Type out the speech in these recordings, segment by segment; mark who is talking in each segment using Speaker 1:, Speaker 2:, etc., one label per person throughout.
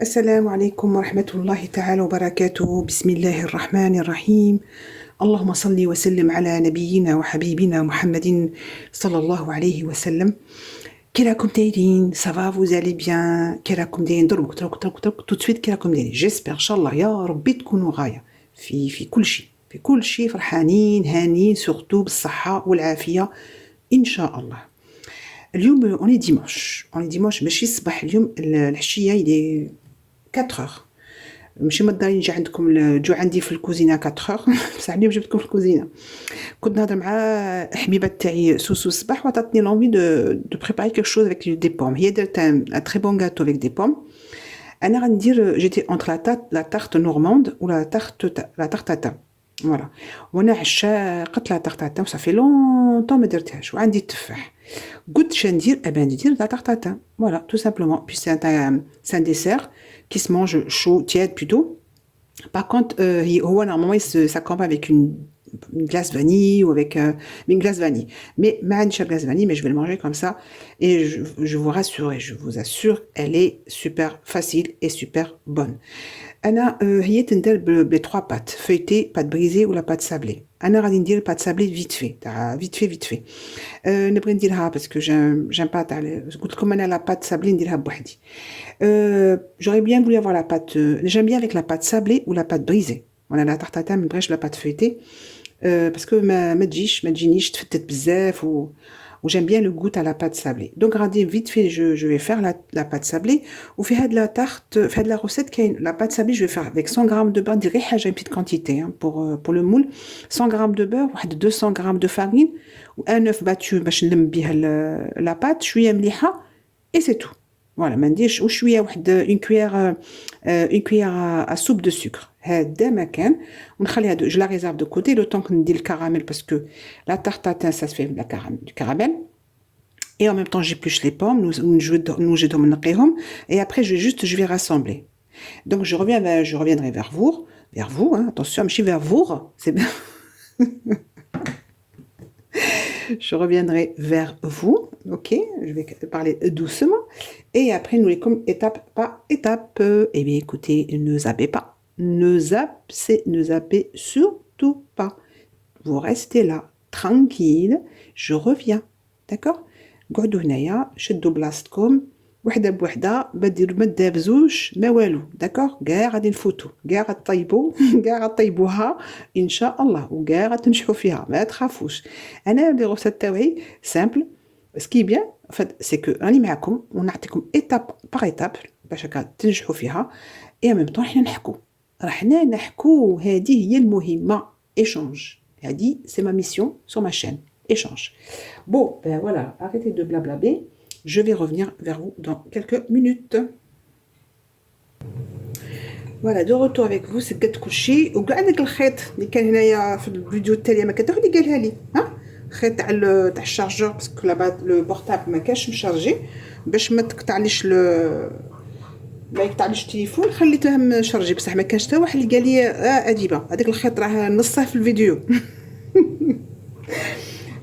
Speaker 1: السلام عليكم ورحمة الله تعالى وبركاته. بسم الله الرحمن الرحيم. اللهم صل وسلم على نبينا وحبيبنا محمد صلى الله عليه وسلم. كي راكم دايرين؟ سافا فوز الي بيان؟ كي راكم دايرين؟ دروك تو سويت كي راكم دايرين؟ جيسبر ان شاء الله يا ربي تكونوا غاية في كل شيء فرحانين هانيين سورتو بالصحة والعافية ان شاء الله. اليوم اوني ديماش ماشي الصباح، اليوم العشية يدي 4 heures. ماشي مضطرين نجي عندكم جو عندي في الكوزينه 4 heures. بصح اليوم جبتكم في الكوزينه. كنت نهضر مع حبيبه تاعي سوسو الصباح وعطاتني لونفي دو بريباري كيك شوز افيك دي بوم. هي درت ان تري بون غاتو افيك دي بوم. انا غندير جيتي اونتر لا تارت نورماند ولا لا تارت فوالا. وانا عشاقه لا تارت صافي لونطون ما درتهاش وعندي التفاح. قلت شندير ندير لا تارت فوالا تو سامبلومون. بي سي ان ديسير qui se mange chaud, tiède plutôt. Par contre, normalement, il s'accompagne avec une glace vanille ou avec une glace vanille. Mais ma glace vanille, mais je vais le manger comme ça. Et je vous rassure et je vous assure, elle est super facile et super bonne. أنا هي تندير بلي 3 pâtes feuilletées, pâte brisée ou la pâte sablée. أنا غادي ندير pâte sablée vite fait. نبغي نديرها باسكو j'aime pas تاع قلت لكم أنا la pâte sablée نديرها بوحدي. J'aurais bien voulu avoir la pâte j'aime bien avec la pâte sablée ou la pâte brisée. Voilà la tarte tatin ما نبغيش la pâte feuilletée باسكو ما تجينيش تفتت بزاف و j'aime bien le goût à la pâte sablée. Donc regardez vite fait je vais faire la pâte sablée ou faire de la tarte, faire de la recette la pâte sablée je vais faire avec 100 grammes de beurre, dire j'ai une petite quantité hein, pour le moule. 100 grammes de beurre, 200 grammes de farine ou un œuf battu باش نلم بها la pâte شويه مليحه et c'est tout. Voilà, ما نديرش وشويه une cuillère à soupe de sucre. هذا ما كان ونخليها je la réserve de côté le temps que ندير الكراميل parce que la tarte tatin ça se fait du caramel. Et en même temps j'épluche les pommes, نوجدهم نقيهم et après je vais rassembler. Donc je reviendrai vers vous hein, attention ماشي vers vous, c'est bien. Je reviendrai vers vous, ok? Je vais parler doucement. Et après, nous les comme étape par étape. Eh bien, écoutez, ne zappez pas. Ne zappez surtout pas. Vous restez là, tranquille. Je reviens. D'accord? قعدوا هنايا شدوا بلاصتكم وحده بوحده ما تدابزوش ما والو. داكور كاع غادي نفوتوا كاع غطيبوا كاع غطيبوها ان شاء الله وكاع غتنجحوا فيها ما تخافوش. انا لي روسيت تاعي سامبل سكي بيان سي كو راني معكم ونعطيكم ايتاب باغ ايتاب باش هكا تنجحوا فيها. اي ميم طون حنا نحكوا هذه هي المهمه. ايشونج هذه سي ما ميسيون سور ما شين échange. Bon, ben voilà, arrêtez de blablaber. Je vais revenir vers vous dans quelques minutes. Voilà, de retour avec vous, c'est قد كلشي وكاع داك الخيط اللي كان هنايا في الفيديو التالي ما كان حد قالها لي ها خيط تاع الشارجور باسكو لو بورطابل ما كانش مشارجي باش ما تقطعليش ما يقطعليش التليفون خليته مشارجي بصح ما كانش حتى واحد اللي قال لي اديبه هذاك الخيط راه نصه في الفيديو.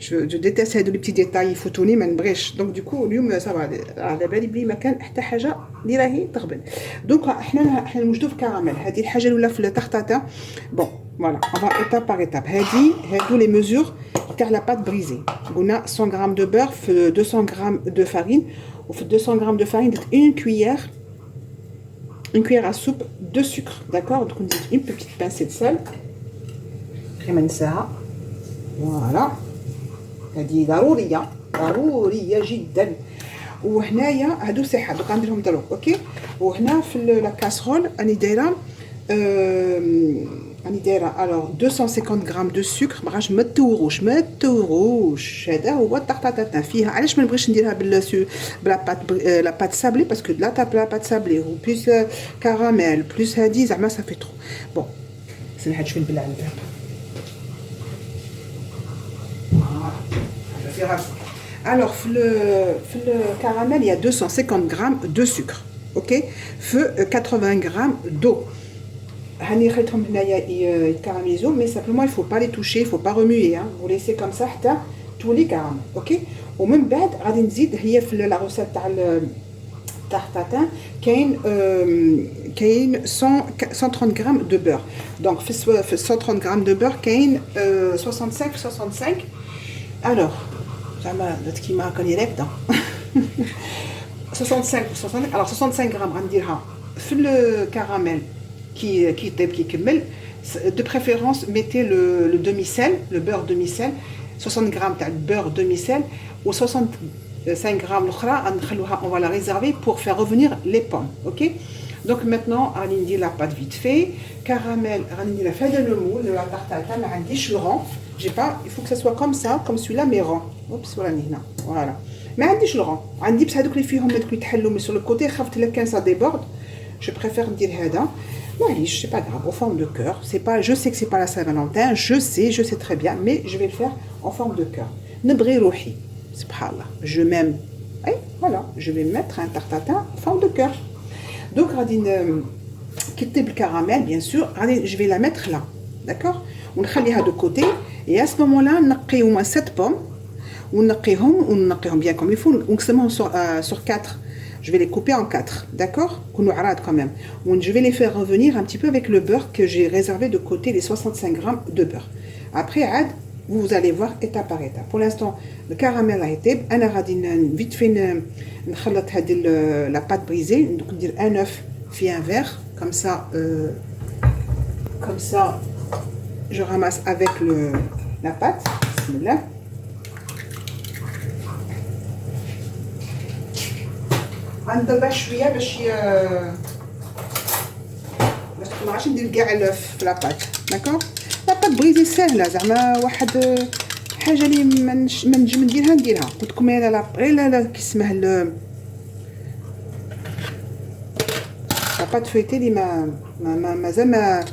Speaker 1: Je déteste هادو لي بتي ديتاي يفوتوني ما نبغيش. دونك دوكو اليوم صافا على بالي بلي ما كان حتى حاجه اللي راهي تغبن. دونك احنا نوجدوا في كراميل. هذه الحاجه الاولى في التارتاتا. بون فوالا اون فا ايتاب باغ ايتاب. هادو لي ميزور تاع لا بات بريزي. قلنا 100 غرام دو بور في 200 غرام دو فارين وفي 200 غرام دو فارين درت une cuillère à soupe de sucre. D'accord? Donc on dit une petite pincée de sel. كريمه نساها. فوالا هذه ضروريه جدا. وهنايا هادو صحه دوك غنديرهم دروك اوكي. وهنا في لا كاسرول راني دايره الوغ 250 غرام دو سكر. باغاش ما تورش هذا هو الطاطا فيها. علاش ما نبغيش نديرها لا بات سابلي باسكو لا بات سابلي و بلس كراميل بلس هادي زعما صافي ترو. بون سنحط شويه نبلع الباب. Alors, le caramel, il y a 250 grammes de sucre, ok? Feu 80 grammes d'eau. Mais simplement, il ne faut pas les toucher, il ne faut pas remuer. Hein. Vous laissez comme ça, tous les caramels, ok? ومن بعد غادي نزيد هي في لا روسيت تاع tarte tatin كاين 130 grammes de beurre. Donc في 130 grammes de beurre كاين 65. Alors زعما درت كيما كان يريبدا 65. Alors 65 grammes غنديرها في الكراميل qui يطيب كيكمل. De préférence mettez le demi-sel, le beurre demi-sel, 60 grammes de beurre demi-sel ou 65 grammes l'autre, on va la réserver pour faire revenir les pommes, ok? Donc maintenant, on dit la pâte vite fait, caramel, on dit la fin de le moule, de la tarte à tatin, on dit le rang, j'ai pas, il faut que ça soit comme ça, comme celui-là, mais rang. Oups, voilà. Mais on dit le rang, on dit que les filles ont mis mais sur le côté, quand ça déborde, je préfère dire hada. C'est pas grave, en forme de cœur. Je sais que c'est pas la Saint-Valentin, je sais très bien, mais je vais le faire en forme de cœur. Nebri rouhi, subhanallah, je m'aime. Et voilà, je vais mettre un tarte tatin en forme de cœur. Donc, quitter le caramel, bien sûr, je vais la mettre là, d'accord? On va la de côté, et à ce moment-là, on a au moins 7 pommes, on a bien comme il faut, on sur 4. Je vais les couper en 4, d'accord? Quand même. Je vais les faire revenir un petit peu avec le beurre que j'ai réservé de côté, les 65 grammes de beurre. Après, vous allez voir étape par étape. Pour l'instant, le caramel a été, vite fait, la pâte brisée, donc dire un œuf fait un verre, comme ça, je ramasse avec la pâte. Bismillah. غنضربها شويه باش ما عرفتش ندير كاع الف في لاباط داكوغ. لاباط بريزي ساهله زعما واحد حاجه اللي ما نجم نديرها قلت لكم انا لا كي اسمها لاباط فويتي اللي مازال ما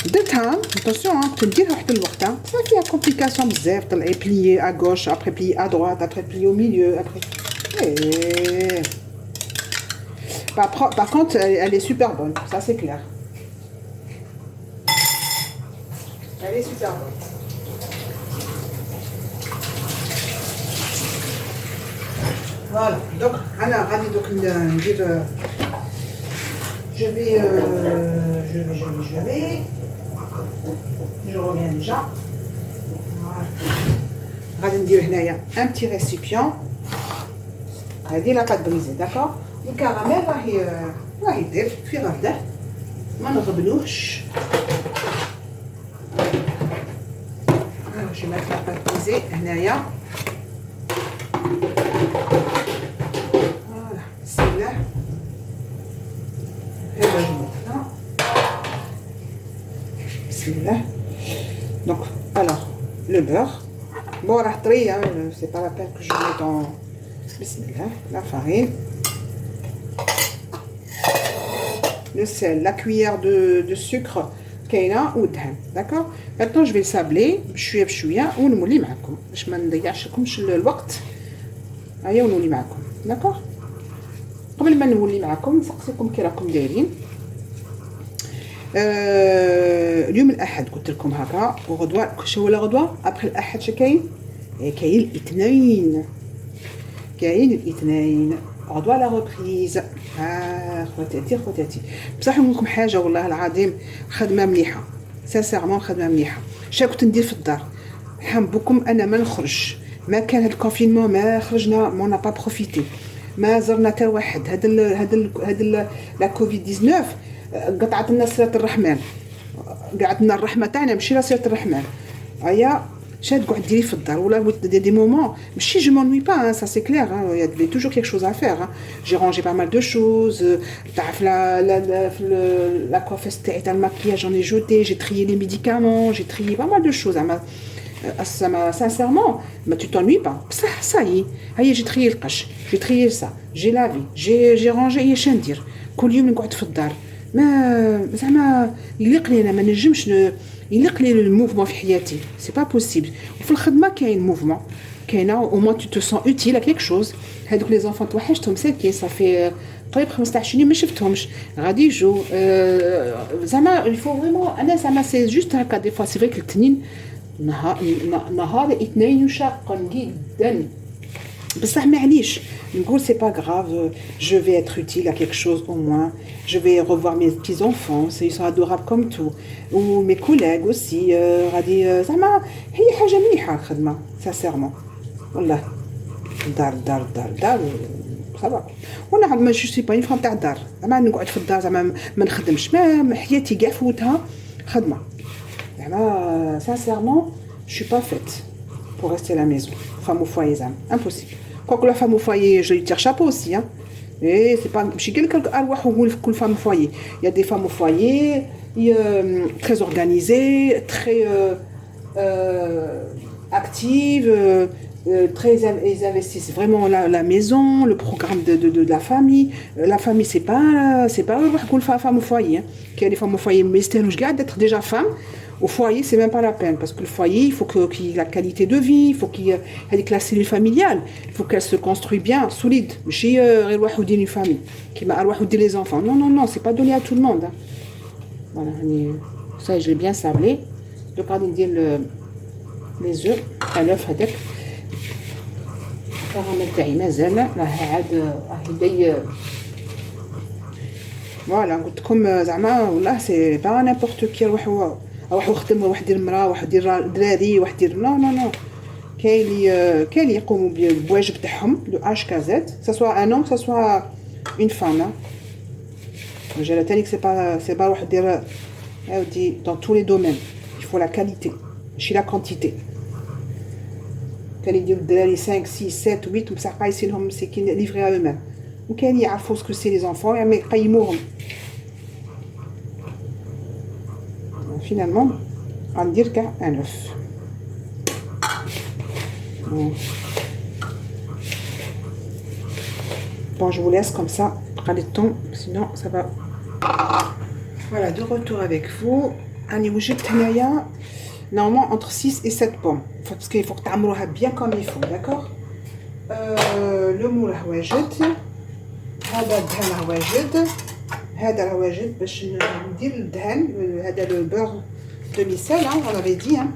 Speaker 1: درتها اتونسيون كنت نديرها حتى الوقت صافي فيها كومبليكاسيون بزاف طلعي بليي ا غوش ابري بليي ا droite ابري بليي او ميليو ابري Par contre, elle est super bonne, ça c'est clair. Elle est super bonne. Voilà, donc, je reviens déjà. Voilà. Un petit récipient. هذه la pâte brisée, d'accord? الكراميل راهي يطيب في غرده ما نغبنوش. جو ميت لا بات بيزي هنايا. فوالا بسم الله. هذا جمعتنا بسم الله. Donc alors le beurre bon راه طري c'est pas la peine que je mette en bismillah. La farine, le sel, la cuillère de sucre كاينه والدهن, d'accord. Maintenant je vais le sabler بشويه بشويه ونولي معكم باش ما نضيعش لكمش الوقت. هيا ونولي معكم, d'accord. قبل ما نولي معكم نسقسيكم كي راكم دايرين. اليوم الاحد قلت لكم هكا وغدوه شو ولا غدوه ابخي الاحد كاين الاثنين غدوه لا ريبريز. خواتاتي بصح نقول لكم حاجه والله العظيم خدمه مليحه سانسيرمون خدمه مليحه. شنو كنت ندير في الدار حنبكم انا ما نخرج ما كان هاد الكونفينمون ما خرجنا ما با بروفيتي ما زرنا حتى واحد هاد لا كوفيد 19 قطعت لنا صله الرحمن قعدت لنا الرحمه تاعنا ماشي لا صله الرحمن. هيا شاد قاعد ديري في الدار ولا دي مومون ماشي جو مونوي با ça c'est clair il y a toujours quelque chose à faire j'ai rangé pas mal de choses تعرف la coiffeuse تاع الماكياج j'en ai jeté j'ai trié les médicaments j'ai trié pas mal de choses ça m'a sincèrement mais tu t'ennuies pas بصح ça y est هيا j'ai trié القش j'ai trié ça j'ai lavé j'ai rangé يا شنو ندير كل يوم نقعد في الدار ما زعما يليق لي انا ما نجمش يليق لي الموفمون في حياتي سي با بوسيبل. وفي الخدمه كاين موفمون كاينه او موا تو سون اوتيل ا كيك شوز. هذوك لي زونفون توحشتهم ساكي صافي طيب 15 يوم ما شفتهمش غادي يجوا زعما الفو فريمون انا زعما سي جوست هكا دي فوا سي فريك الاثنين نهار الاثنين شاق جدا بصح معليش نقول c'est pas grave, je vais être utile à quelque chose au moins, je vais revoir mes petits enfants, ils sont adorables comme tout, ou mes collègues aussi, غادي زعما هي حاجه مليحه الخدمه sincèrement والله. دار صافا. وانا ما جو سي با اون فام تاع الدار، زعما نقعد في الدار زعما ما نخدمش، ما حياتي كاع فوتها خدمه زعما sincèrement je suis pas faite pour rester à la maison. Femme au foyer, c'est impossible. Quoique la femme au foyer, je lui tire chapeau aussi. Hein. Et c'est pas. Je suis quelqu'un qui femme au foyer. Il y a des femmes au foyer, très organisées, très actives, très ils investissent vraiment la maison, le programme de la famille. La famille, c'est pas femme au foyer. Hein. Il y a des femmes au foyer, mais c'est d'être déjà femme. Au foyer, c'est même pas la peine, parce que le foyer, il faut qu'il y ait la qualité de vie, il faut qu'il y ait la cellule familiale, il faut qu'elle se construise bien, solide. Chez une famille, qui m'a les enfants. Non, non, non, c'est pas donné à tout le monde. Hein. Voilà, ça, je l'ai bien sablé. Donc, on va dire les œufs à l'œuf avec. الكراميل تاعي مازال راه عاد يبدا. فوالا قلت لكم زعما والله سي با نيمبورط كي يروحوا يخدم، واحد يدير المراه، واحد يدير الدراري، واحد يدير نو نو نو. كاين اللي يقوموا بالواجب تاعهم دو اش كازيت سوا ان اوم سوا اون فام. رجاله تاني سي با واحد يدير عاودي دون تو لي دومين. يفو لا كاليتي ماشي لا كونتيتي. كان يديروا الدراري 5 6 7 8 بصح قايسين لهم مسكين ليفري ا اوميم، وكان يعرفوا سكو سي لي زونفون يعني يقيموهم. finalement غندير كاع ان اوف. Bon, je vous laisse comme ça, prenez le temps, sinon ça va. Voilà, de retour avec vous. Annie وجدت هنايا normalement entre 6 et 7 pommes, parce qu'il faut que تعمروها bien comme il faut, d'accord. le moule راه واجد، هذا الدهن راه واجد، هذا راه واجد باش ندير الدهن. هذا لو beurre demi-sel, hein, on avait dit, hein,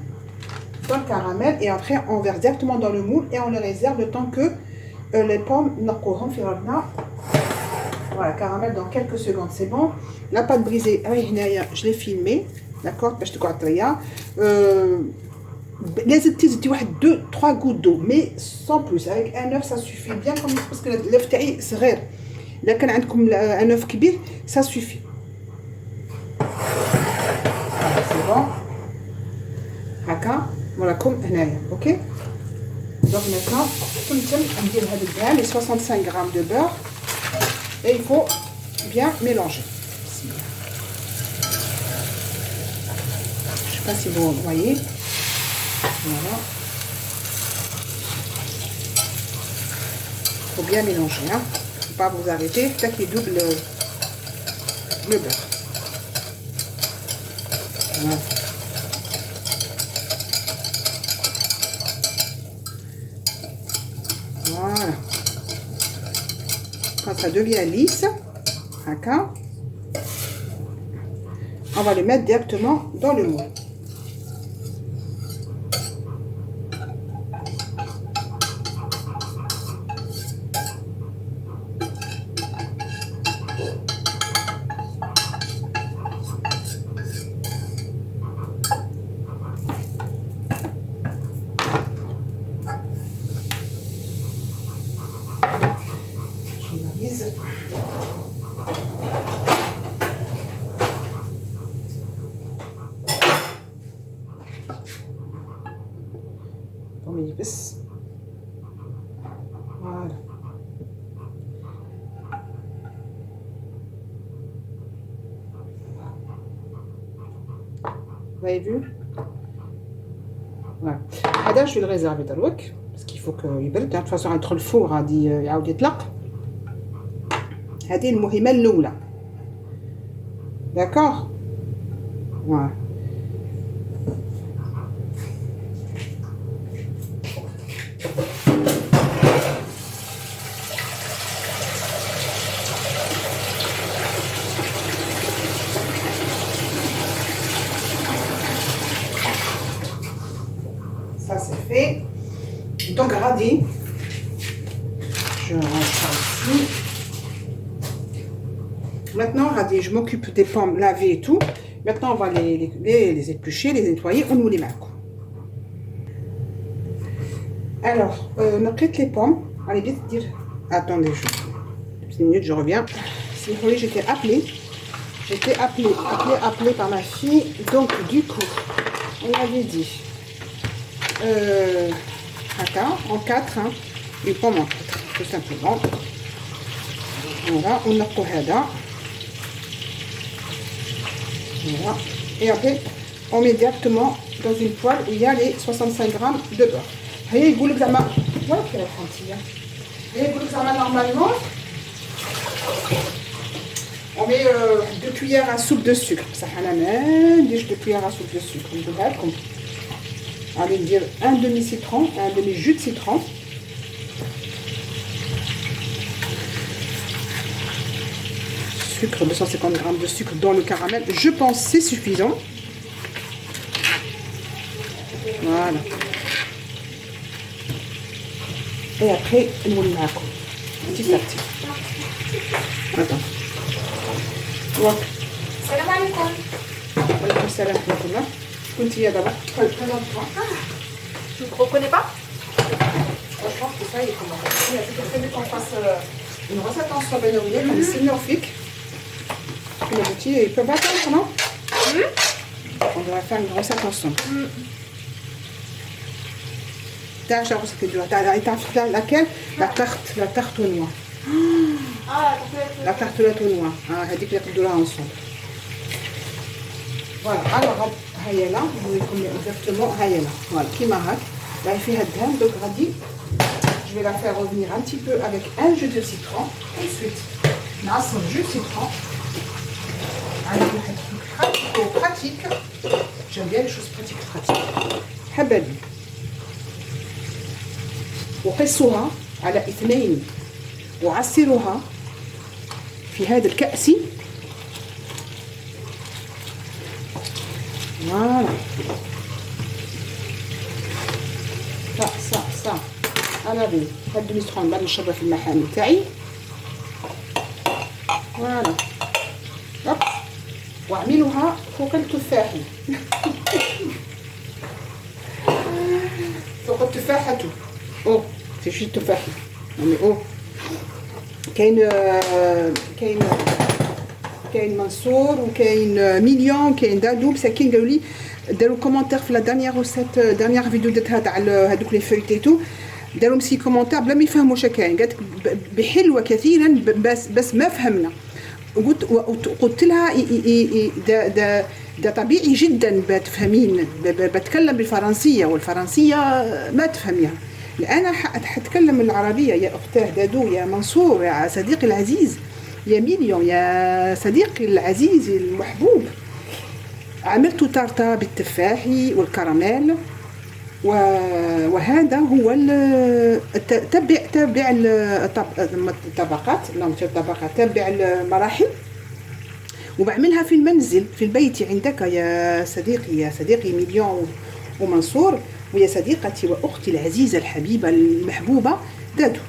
Speaker 1: dans le caramel, et après on verse directement dans le moule et on le réserve le temps que les pommes نقوهم في ربنا. Voilà, caramel dans quelques secondes, c'est bon. La pâte brisée, je l'ai filmée, d'accord, باش تقعد طريه. لازم تزيدي واحد 2-3 gouttes d'eau, mais sans plus. Avec un œuf ça suffit bien comme parce que l'œuf تاعي صغير. إذا كان عندكم un œuf كبير ça suffit. C'est bon. هكا وراكم هنايا، اوكي. Donc maintenant تمتم ندير هذا الدهان les 65 grammes de beurre et il faut bien mélanger. Je sais pas si vous voyez. Voilà. Il faut bien mélanger, hein. Faut pas vous arrêter, faut qu'il double le beurre. Voilà. Voilà. Quand ça devient lisse, on va le mettre directement dans le moule. بس voilà. Vous avez vu? Voilà. هذا je vais le réserver دروك parce qu'il faut que يبرد. De toute façon entre الفور غادي يعاود يطلق. هذه المهمة الأولى. D'accord? Voilà. Ça c'est fait. Donc radis, je range ça aussi. Maintenant, je m'occupe des pommes lavées et tout. Maintenant, on va les éplucher, les nettoyer. On nous les met. Alors, on a les pommes. Allez, vite dire. Attendez, une minute, je reviens. Si vous voulez, j'étais appelée. J'étais appelée par ma fille. Donc, du coup, on avait dit en 4, hein, une pomme en 4, tout simplement. Voilà, on a cohada. Voilà. Et après, on met directement dans une poêle où il y a les 65 grammes de beurre. Voyez, il goûte voilà qu'elle est gentille. Et normalement, on met 2 cuillères à soupe de sucre. Ça fait 2 cuillères à soupe de sucre. Allez dire un demi-citron, un demi-jus de citron. Sucre, 250 grammes de sucre dans le caramel. Je pense que c'est suffisant. Voilà. Et après, on le met petit à petit. Attends.
Speaker 2: Salam alaikum.
Speaker 1: Alaikum salam wa rahmatullah. Continue d'abord. Présente-toi.
Speaker 2: Tu ne me reconnais pas?
Speaker 1: Je pense que ça, il est comment. Il a tout prévu qu'on fasse une recette en sorbet comme c'est néophique. Le petit, il peut pas attendre, non? On devrait faire une recette ensemble. T'as la recette du t'as laquelle? La tarte aux noix.
Speaker 2: Ah,
Speaker 1: la tartelette aux noix. Ah, هذيك اللي نقدروها ensemble. Voilà, alors هيا لا نوريكم exactement هيا لا. Voilà, كيما هاك. راهي فيها الدهان donc غادي je vais la faire revenir un petit peu avec un jus de citron. Ensuite, نعصر jus de citron. على واحد truc pratique. J'aime bien les choses pratiques. حبابي. وقصوها على 2 وعصروها في هذا الكأس. فوالا صح انا بي هاد السخون بعد نشربها في المحامي تاعي. فوالا واعملوها فوق التفاح. فوق التفاحة. او في شي تفاح يعني او كاين منصور وكاين مليون كاين دادو مساكين قالوا لي داروا كومونتير في لا دانيير روسيت دانيير فيديو درتها تاع هذوك لي فويتيتو داروا مسي كومونتير بلا ما يفهموا كاين قالت بحلوه كثيرا بس ما فهمنا. قلت لها ده طبيعي جدا بتفهمين بتكلم بالفرنسيه والفرنسيه ما تفهميها. انا حتكلم العربيه يا اختاه دادو يا منصور يا صديقي العزيز يا مليون يا صديقي العزيز المحبوب. عملت تارتا بالتفاح والكراميل وهذا هو تبع الطبقات تبع المراحل وبعملها في المنزل في البيت عندك يا صديقي مليون ومنصور ويا صديقتي واختي العزيزه الحبيبه المحبوبه دادو.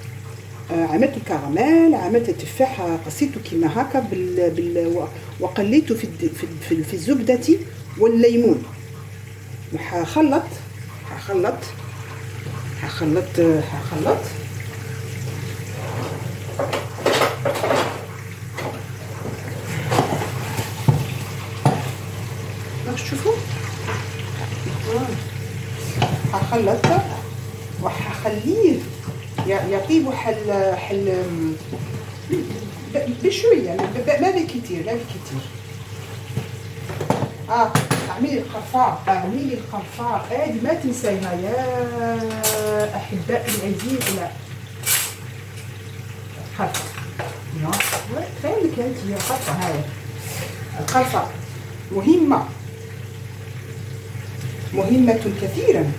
Speaker 1: عملت الكراميل عملت التفاح قصيته كيما هكا وقليته في الزبده والليمون. وحخلط باش تشوفوا. حخلط وحخليه يطيب حل بشويه ما بكثير اعملي القرفاء هذه ما تنسيها يا احبائي العزيز. لا القرفاء خليك انت يا القرفاء. هاي القرفاء مهمة كثيرا.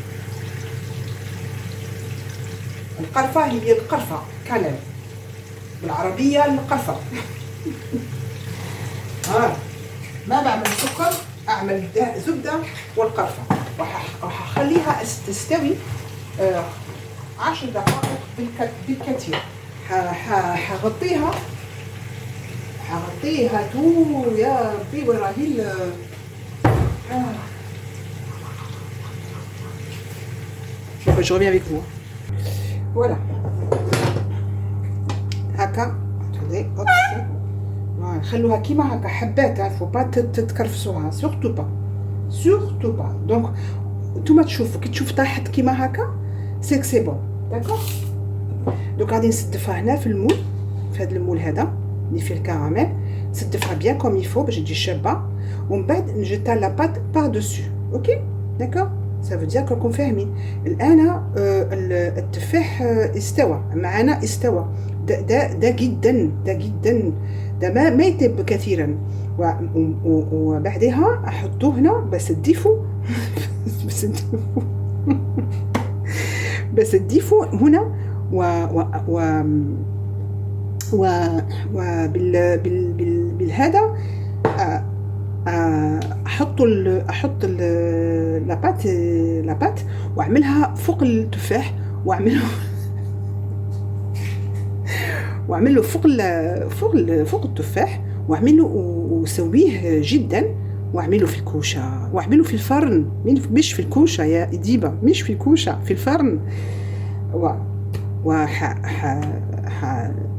Speaker 1: القرفة هي القرفة كلام بالعربية القرفة. ما بعمل سكر أعمل زبدة والقرفة وحخليها تستوي 10 دقائق بالكثير. حغطيها تو يا ربي وين راهي je reviens avec vous. Voilà. هكا attendez hop voilà خلوها كيما هكا حبات faut pas تتكرفسوها surtout pas donc نتوما تشوفوا كي تشوف طاحت كيما هكا سي بون داكور. دوك غادي نسدفها هنا في المول، في هذا المول هذا اللي فيه الكراميل، نسدفها بيان كوم يفو باش تجي شابه، ومن بعد نجتا لا بات بار دوسو. اوكي داكور، سافو دير راكم فاهمين. الان التفاح استوى معنا، استوى دا جدا ما يطيب كثيرا، وبعدها احطوه هنا بس تضيفوا بس تضيفوا هنا بالهذا احط لابات واعملها فوق التفاح، واعمله فوق التفاح، واعمله وسويه جدا، واعمله في الكوشه، واعمله في الفرن، مش في الكوشه يا ديبه، مش في الكوشه، في الفرن.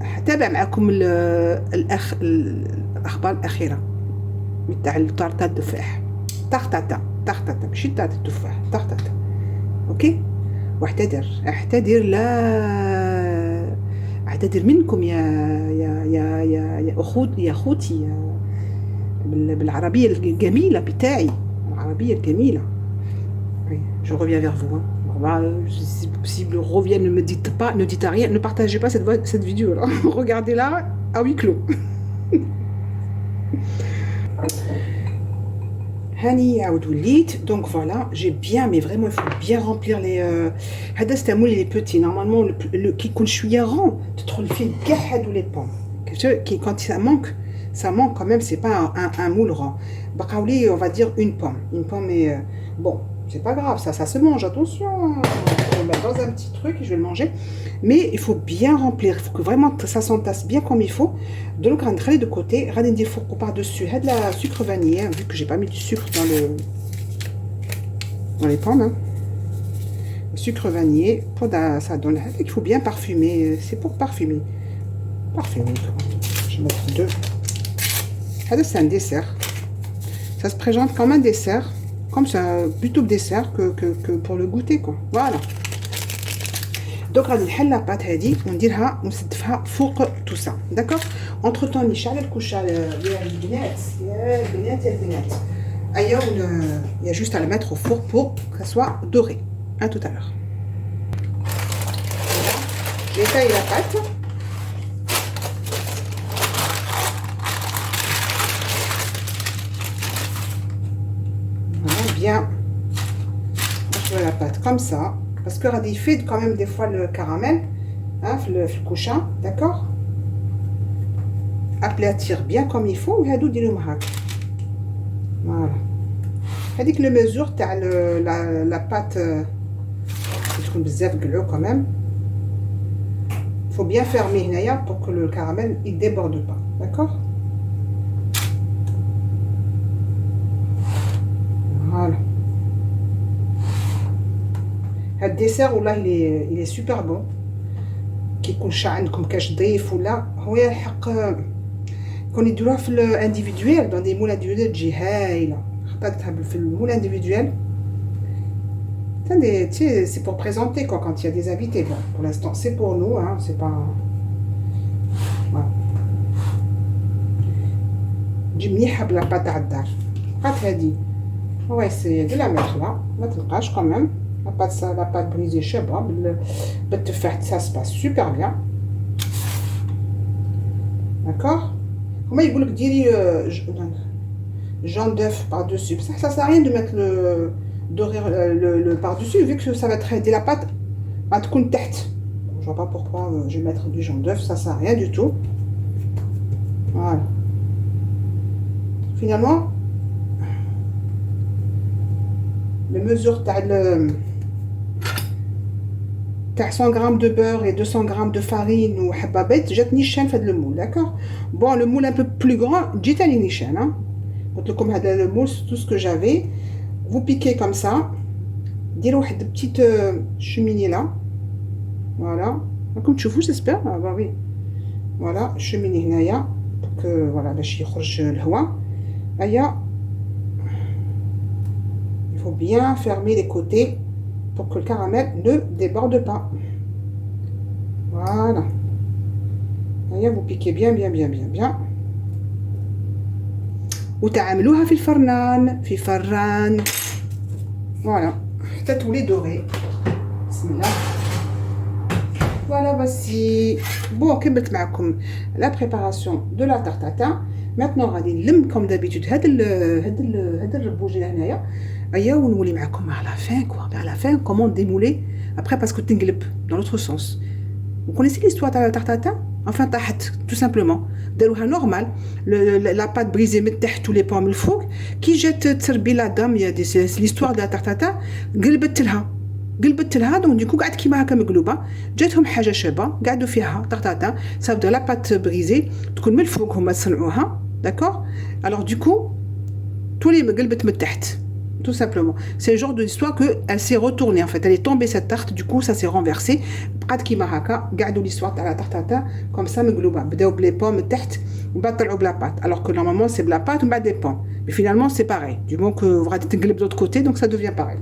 Speaker 1: حتابع معكم الاخبار الاخيره تاع الطارطه التفاح، طرطاطا ماشي تاع التفاح، طرطاطا. اوكي، اعتذر منكم يا اخوتي بالعربيه الجميله بتاعي، العربيه الجميله. Je reviens vers vous. Si possible, reviens, ne dites rien, ne partagez pas cette vidéo là. Regardez-la à huis clos. هاني يعاود وليت. Donc voilà, j'ai bien, mais vraiment il faut bien remplir les هذا ستامول لي بوتي. Normalement كي يكون شويه rond تدخل فيه كاع هادو لي بوم. Quand ça manque quand même, c'est pas un moule rond. Bakaouli, on va dire une pomme, mais bon, c'est pas grave, ça se mange, attention. Je vais le mettre dans un petit truc et je vais le manger. Mais il faut bien remplir, il faut que vraiment ça s'entasse bien comme il faut. Donc on va de côté, on va dire par-dessus de la sucre vanillé, vu que j'ai pas mis du sucre dans les pommes. Hein. Le sucre vanillé, ça donne, il faut bien parfumer, c'est pour parfumer. Je vais mettre 2. C'est un dessert. Ça se présente comme un dessert, comme ça, plutôt dessert que pour le goûter, quoi. Voilà. Donc, on va la pâte, on dira, on se fera four tout ça, d'accord. Entre temps, on y le couche, il y a le binette. Ailleurs, il y a juste à le mettre au four pour que ça soit doré. À tout à l'heure. Voilà. J'ai taillé la pâte. Bien, je fais la pâte comme ça, parce que il fait quand même des fois le caramel, hein, le couchin, d'accord. Aplatir bien comme il faut, et dit le mahak. Voilà. Elle dit que le mesure, la pâte, c'est bizarre quand même. Il faut bien fermer pour que le caramel il déborde pas, d'accord. Voilà. Le dessert il est super bon. Qui يكون عندكم كاش ضيف ولا هو يحق كون يديروها في الانديفيدويل dans des moules individuels تجي هايله. خطاتها في المول individuel. C'est pour présenter quoi quand il y a des invités. Bon, pour l'instant c'est pour nous, hein, c'est pas. Voilà. تجي مليحه بلا بات تاع الدار. بقات هادي. On va essayer de la mettre là, quand même. La pâte brisée, je sais pas, ça se passe super bien. D'accord. Comment il voulait dire jaune d'œuf par-dessus. Ça sert à rien de mettre le par-dessus, vu que ça va aider la pâte à te couler tête. Je vois pas pourquoi je vais mettre du jaune d'œuf, ça sert à rien du tout. Voilà. Finalement, les mesures تاع تاع 100 grammes de beurre et 200 grammes de farine وحبابات جاتني الشان في هذا المول داكوغ بون لو مول ان بو بلو غران جي تاني نيشان قلت لكم هذا لو مول تو سكو جافي vous piquez comme ça ديروا واحد بتيت cheminée là voilà راكم تشوفوا جيسبر با وي voilà cheminée هنايا دونك voilà باش يخرج الهواء هيا il faut bien fermer les côtés pour que le caramel ne déborde pas. Voilà. Là, vous piquez bien, bien, bien, bien, bien. وتعملوها في الفران في فران. Voilà. Peut-être tous les dorés. Bismillah. Voilà, voici. Bon, كملت معكم la préparation de la tarte tatin. Maintenant, غادي نلم comme d'habitude هاد الربوجي هنايا. Aïe, on nous met comme à la fin, quoi. À la fin, comment démouler après parce que t'engleb dans l'autre sens. Vous connaissez l'histoire de la tarte tatin? Enfin, tahat, tout simplement. D'ailleurs, normal, la pâte brisée met tous les pommes le four, qui jette tserbi la dame, il y a l'histoire de la tarte tatin, قلبت لها donc du coup قعدت كيما هكا مقلوبه جاتهم حاجه شابه قعدوا فيها طرطاطا صافي لا بات بريزي تكون من الفوق هما صنعوها داكور alors du coup تولي قلبت من تحت tout simplement. C'est le genre d'histoire qu'elle s'est retournée en fait. Elle est tombée cette tarte, du coup ça s'est renversé. بقات كيما هكا قعدوا l'histoire تاع la tarte tatin comme ça مقلوبه بداو بلي بوم تحت ومن بعد طلعوا بلا بات alors que normalement c'est بلا بات ومن بعد des pommes. Mais finalement c'est pareil. Du moment que غادي تنقلب de l'autre côté donc ça devient pareil.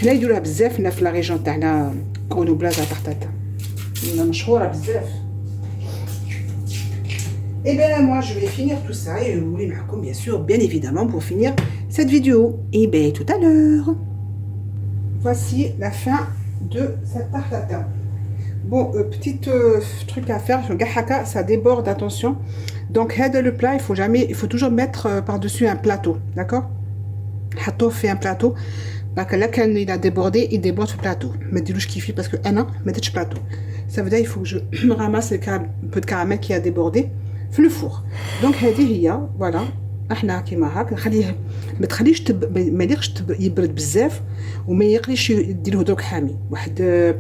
Speaker 1: هنا يديروها بزاف هنا في لا ريجون تاعنا كرونوبلاز تاع تاتا مشهوره بزاف. Et bien moi je vais finir tout ça et vous voulez معكم bien sûr bien évidemment pour finir cette vidéo. Et bien tout à l'heure. Voici la fin de cette tarte tatin. Bon petite truc à faire, ça déborde, attention. Donc le plat il faut toujours mettre par-dessus un plateau, d'accord. حطوه في un plateau. Là, quand il a débordé, il déborde sur le plateau. Mais dis-le qui fait parce que un an, mais de plateau. Ça veut dire il faut que je ramasse un peu de caramel qui a débordé dans le four. Donc, voilà. احنا كيما هكا نخليه ما تخليش ما يديرش يبرد بزاف وما يقليش ديروه دروك حامي واحد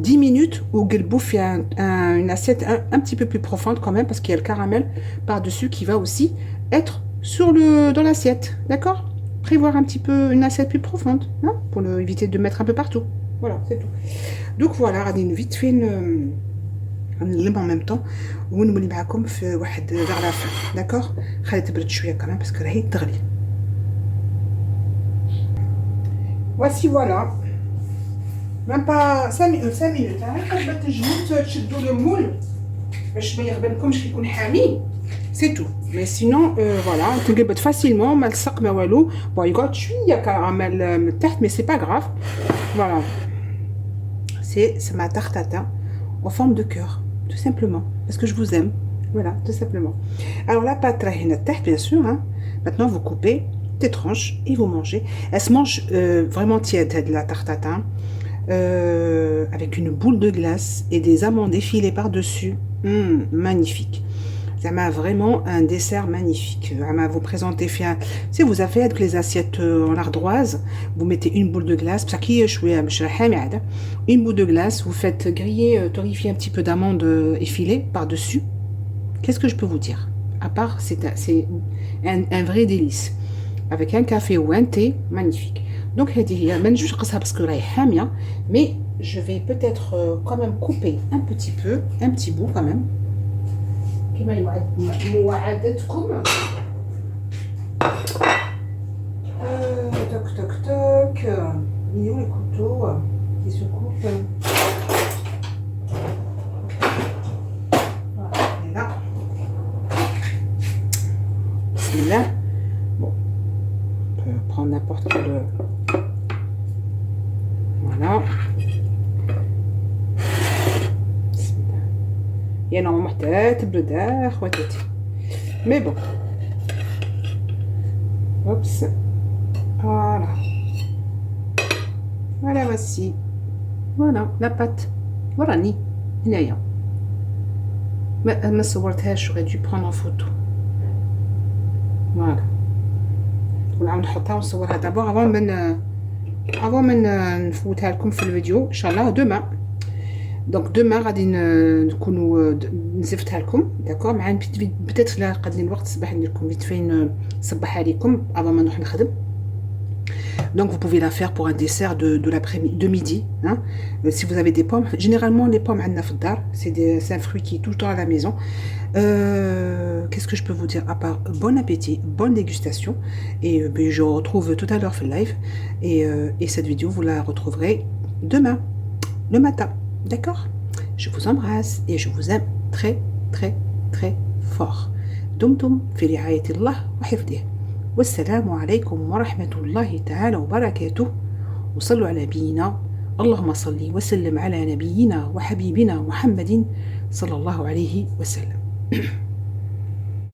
Speaker 1: 10 minutes وقلبوه في une assiette un petit peu plus profonde quand même parce qu'il y a le caramel par-dessus qui va aussi être sur dans l'assiette, d'accord. Prévoir un petit peu une assiette plus profonde hein, pour éviter de mettre un peu partout. Voilà, c'est tout. Donc voilà, غادي vite fait نلم en même temps ونولي معكم في واحد vers la fin, d'accord. خلي تبرد شويه quand même parce que راهي تغلي. Voici voilà. Même pas 5 minutes hein. قبل تجمد تشدوا le moule باش ما يغبنكمش كي يكون حامي. C'est tout. Mais sinon, voilà, on peut facilement, malsac, mais walou. Bon, il y a شوية caramel من تحت, mais c'est pas grave. Voilà. C'est ma tarte tatin en forme de cœur, tout simplement, parce que je vous aime. Voilà, tout simplement. Alors la pâte là, tarte, bien sûr. Hein. Maintenant, vous coupez des tranches et vous mangez. Elle se mange vraiment tiède, la tarte tatin, avec une boule de glace et des amandes effilées par-dessus. Magnifique. Ça m'a vraiment un dessert magnifique. Vous présentez, si vous avez avec les assiettes en ardoise, vous mettez une boule de glace, une boule de glace, vous faites griller, torréfier un petit peu d'amandes effilées par-dessus. Qu'est-ce que je peux vous dire? À part, c'est un vrai délice. Avec un café ou un thé, magnifique. Donc, mais je vais peut-être quand même couper un petit peu, un petit bout quand même. كما موعدتكم toc toc toc il y a les couteaux qui se coupent voilà et là bismillah. Bon on peut prendre n'importe quel voilà. Il y a normalement tête, bleu d'air, mais bon. Oups. Voilà. Voilà, voici. Voilà, la pâte. Voilà, ni. هنايا. ما صورتهاش, j'aurais dû prendre en photo. Voilà. نحطها ونصورها d'abord avant من avant ما نفوتها لكم في الفيديو ان شاء الله دوما. دونك دوما غادي نكونوا نزفتها لكم داكور مع بيتيت لا قد لي الوقت الصباح ندير لكم فيت فين نصبح عليكم avant ما نروح نخدم. Donc vous pouvez la faire pour un dessert de l'après-midi, de midi. Hein. Si vous avez des pommes, généralement les pommes c'est un fruit qui est tout le temps à la maison. Qu'est-ce que je peux vous dire à part bon appétit, bonne dégustation. Et je vous retrouve tout à l'heure sur le live. Et cette vidéo, vous la retrouverez demain, le matin. D'accord? Je vous embrasse et je vous aime très très très fort. دمتم في رعاية الله وحفظه. والسلام عليكم ورحمة الله تعالى وبركاته. وصلوا على نبينا. اللهم صل وسلم على نبينا وحبيبنا محمد صلى الله عليه وسلم.